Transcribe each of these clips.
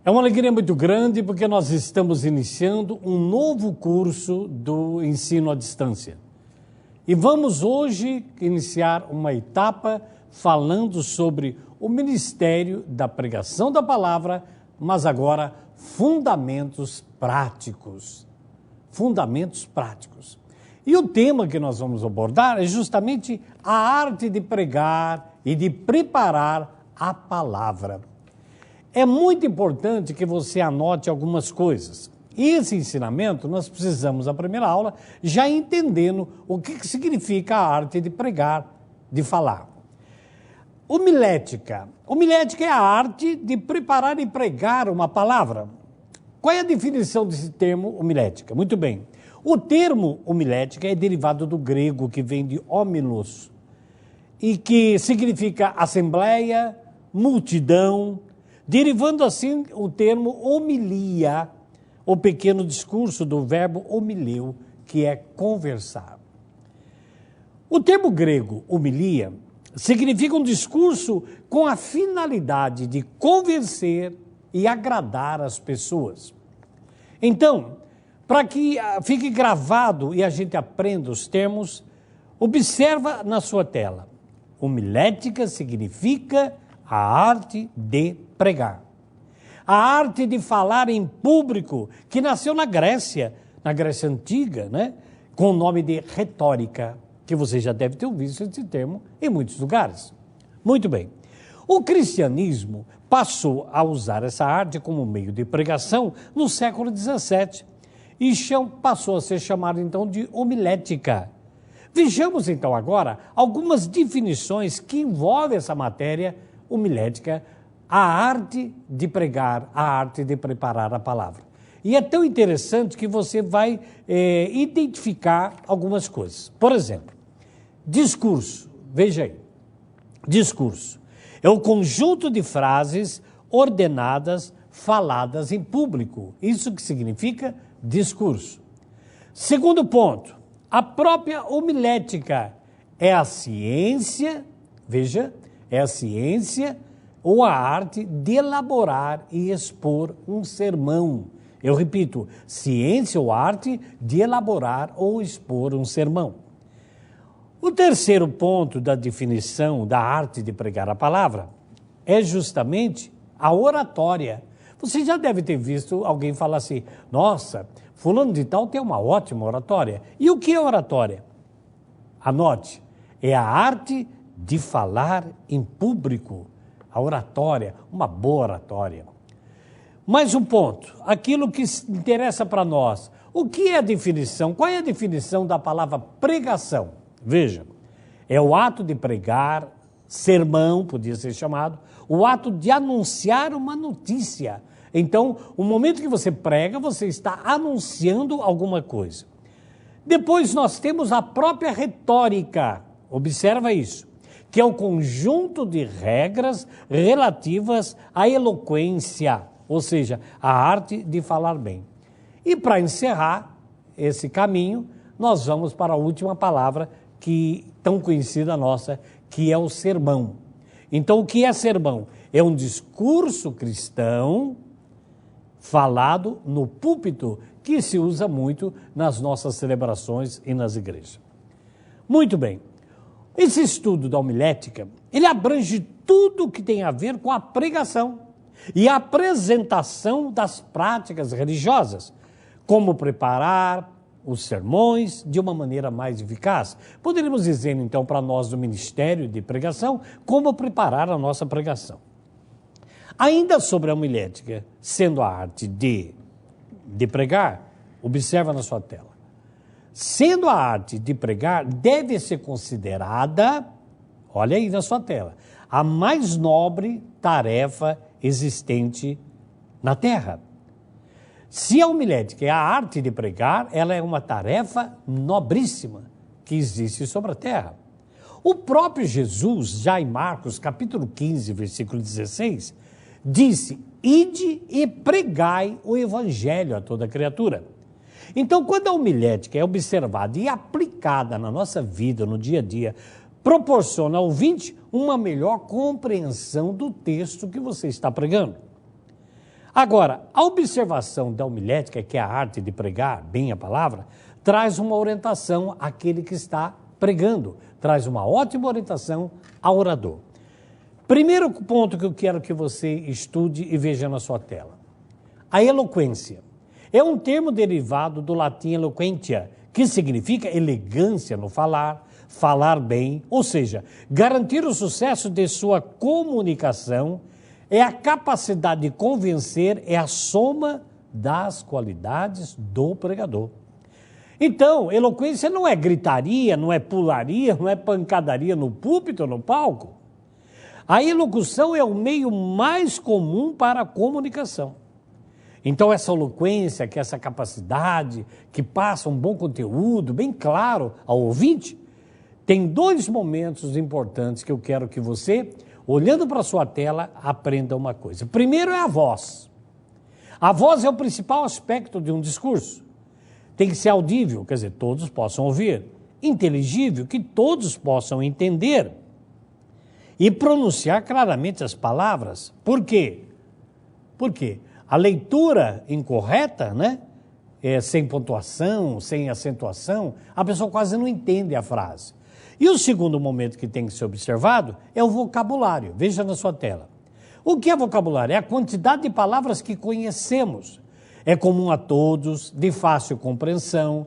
É uma alegria muito grande porque nós estamos iniciando um novo curso do ensino à distância. E vamos hoje iniciar uma etapa falando sobre o ministério da pregação da palavra, mas agora fundamentos práticos. Fundamentos práticos. E o tema que nós vamos abordar é justamente a arte de pregar e de preparar a palavra. É muito importante que você anote algumas coisas. E esse ensinamento nós precisamos, na primeira aula, já entendendo o que significa a arte de pregar, de falar. Homilética. Homilética é a arte de preparar e pregar uma palavra. Qual é a definição desse termo homilética? Muito bem. O termo homilética é derivado do grego, que vem de homilos, e que significa assembleia, multidão, derivando assim o termo homilia, o pequeno discurso do verbo homileu, que é conversar. O termo grego homilia significa um discurso com a finalidade de convencer e agradar as pessoas. Então, para que fique gravado e a gente aprenda os termos, observa na sua tela. Homilética significa a arte de pregar. A arte de falar em público, que nasceu na Grécia Antiga, né? Com o nome de retórica, que você já deve ter ouvido esse termo em muitos lugares. Muito bem. O cristianismo passou a usar essa arte como meio de pregação no século XVII e passou a ser chamado então de homilética. Vejamos então agora algumas definições que envolvem essa matéria homilética, a arte de pregar, a arte de preparar a palavra. E é tão interessante que você vai identificar algumas coisas. Por exemplo, discurso. Veja aí. Discurso é o conjunto de frases ordenadas, faladas em público. Isso que significa discurso. Segundo ponto, a própria homilética é a ciência, veja, é a ciência ou a arte de elaborar e expor um sermão. Eu repito, ciência ou arte de elaborar ou expor um sermão. O terceiro ponto da definição da arte de pregar a palavra é justamente a oratória. Você já deve ter visto alguém falar assim, nossa, fulano de tal tem uma ótima oratória. E o que é oratória? Anote, é a arte de falar em público. A oratória, uma boa oratória. Mais um ponto, aquilo que interessa para nós. O que é a definição? Qual é a definição da palavra pregação? Veja, é o ato de pregar, sermão, podia ser chamado, o ato de anunciar uma notícia. Então, o momento que você prega, você está anunciando alguma coisa. Depois nós temos a própria retórica, observa isso, que é o conjunto de regras relativas à eloquência, ou seja, a arte de falar bem. E para encerrar esse caminho, nós vamos para a última palavra, que tão conhecida nossa, que é o sermão. Então, o que é sermão? É um discurso cristão falado no púlpito, que se usa muito nas nossas celebrações e nas igrejas. Muito bem. Esse estudo da homilética, ele abrange tudo o que tem a ver com a pregação e a apresentação das práticas religiosas, como preparar os sermões de uma maneira mais eficaz. Poderíamos dizer, então, para nós do Ministério de Pregação, como preparar a nossa pregação. Ainda sobre a homilética, sendo a arte de pregar, observa na sua tela. Sendo a arte de pregar, deve ser considerada, olha aí na sua tela, a mais nobre tarefa existente na Terra. Se a homilética é a arte de pregar, ela é uma tarefa nobríssima que existe sobre a Terra. O próprio Jesus, já em Marcos, capítulo 15, versículo 16, disse, ide e pregai o evangelho a toda criatura. Então, quando a homilética é observada e aplicada na nossa vida, no dia a dia, proporciona ao ouvinte uma melhor compreensão do texto que você está pregando. Agora, a observação da homilética, que é a arte de pregar bem a palavra, traz uma orientação àquele que está pregando, traz uma ótima orientação ao orador. Primeiro ponto que eu quero que você estude e veja na sua tela. A eloquência é um termo derivado do latim eloquentia, que significa elegância no falar, falar bem, ou seja, garantir o sucesso de sua comunicação é a capacidade de convencer, é a soma das qualidades do pregador. Então, eloquência não é gritaria, não é pularia, não é pancadaria no púlpito ou no palco. A elocução é o meio mais comum para a comunicação. Então, essa eloquência, que é essa capacidade, que passa um bom conteúdo, bem claro ao ouvinte, tem dois momentos importantes que eu quero que você, olhando para a sua tela, aprenda uma coisa. Primeiro é a voz. A voz é o principal aspecto de um discurso. Tem que ser audível, quer dizer, todos possam ouvir. Inteligível, que todos possam entender. E pronunciar claramente as palavras. Por quê? Porque a leitura incorreta, né? Sem pontuação, sem acentuação, a pessoa quase não entende a frase. E o segundo momento que tem que ser observado é o vocabulário. Veja na sua tela. O que é vocabulário? É a quantidade de palavras que conhecemos. É comum a todos, de fácil compreensão.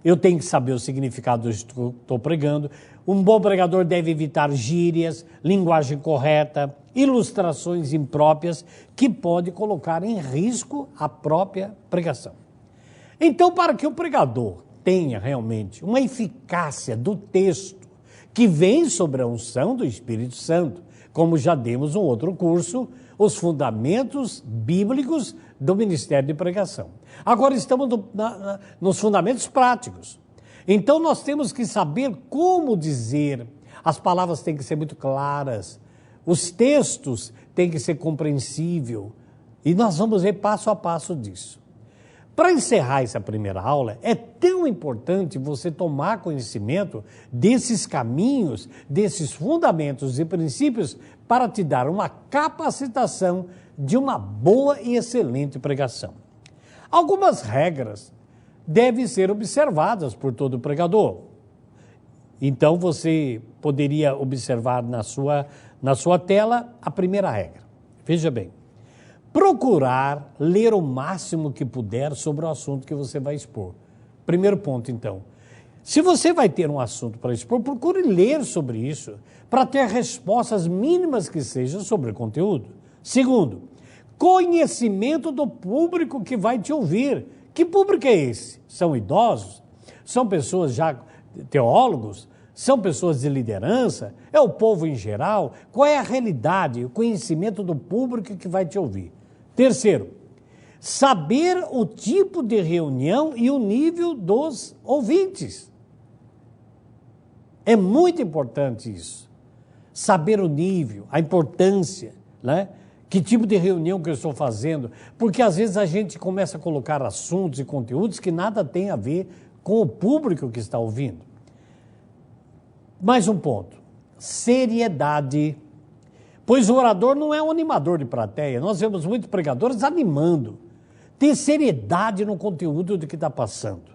Eu tenho que saber o significado do que estou pregando. Um bom pregador deve evitar gírias, linguagem correta, ilustrações impróprias que pode colocar em risco a própria pregação. Então, para que o pregador tenha realmente uma eficácia do texto que vem sobre a unção do Espírito Santo, como já demos um outro curso, os fundamentos bíblicos do ministério de pregação. Agora estamos nos fundamentos práticos. Então nós temos que saber como dizer, as palavras têm que ser muito claras, os textos têm que ser compreensíveis, e nós vamos ver passo a passo disso. Para encerrar essa primeira aula, é tão importante você tomar conhecimento desses caminhos, desses fundamentos e princípios para te dar uma capacitação de uma boa e excelente pregação. Algumas regras devem ser observadas por todo pregador. Então, você poderia observar na sua tela a primeira regra. Veja bem. Procurar ler o máximo que puder sobre o assunto que você vai expor. Primeiro ponto, então. Se você vai ter um assunto para expor, procure ler sobre isso, para ter respostas mínimas que sejam sobre o conteúdo. Segundo, conhecimento do público que vai te ouvir. Que público é esse? São idosos? São pessoas já teólogos? São pessoas de liderança? É o povo em geral? Qual é a realidade, o conhecimento do público que vai te ouvir? Terceiro, saber o tipo de reunião e o nível dos ouvintes. É muito importante isso. Saber o nível, a importância, né? Que tipo de reunião que eu estou fazendo, porque às vezes a gente começa a colocar assuntos e conteúdos que nada tem a ver com o público que está ouvindo. Mais um ponto, seriedade. Pois o orador não é um animador de plateia. Nós vemos muitos pregadores animando. Ter seriedade no conteúdo do que está passando.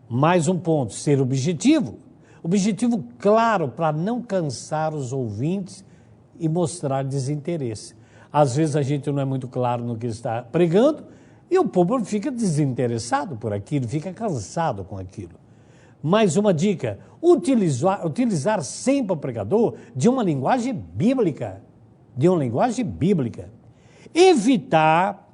Mais um ponto, ser objetivo. Objetivo claro para não cansar os ouvintes e mostrar desinteresse. Às vezes a gente não é muito claro no que está pregando e o público fica desinteressado por aquilo, fica cansado com aquilo. Mais uma dica, utilizar sempre o pregador de uma linguagem bíblica. Evitar,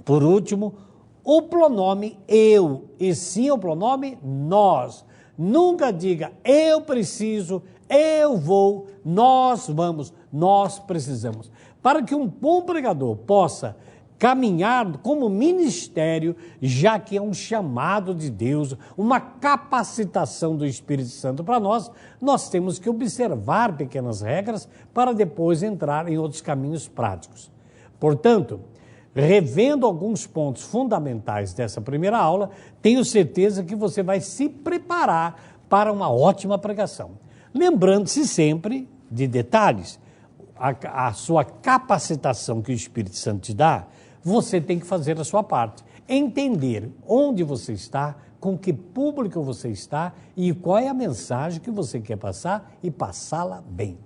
por último, o pronome eu, e sim o pronome nós. Nunca diga eu preciso, eu vou, nós vamos, nós precisamos. Para que um bom pregador possa caminhar como ministério, já que é um chamado de Deus, uma capacitação do Espírito Santo para nós temos que observar pequenas regras para depois entrar em outros caminhos práticos. Portanto, revendo alguns pontos fundamentais dessa primeira aula, tenho certeza que você vai se preparar para uma ótima pregação. Lembrando-se sempre de detalhes, a sua capacitação que o Espírito Santo te dá você tem que fazer a sua parte. Entender onde você está, com que público você está e qual é a mensagem que você quer passar e passá-la bem.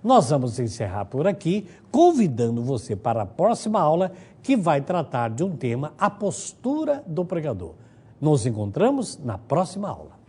Nós vamos encerrar por aqui, convidando você para a próxima aula, que vai tratar de um tema, a postura do pregador. Nos encontramos na próxima aula.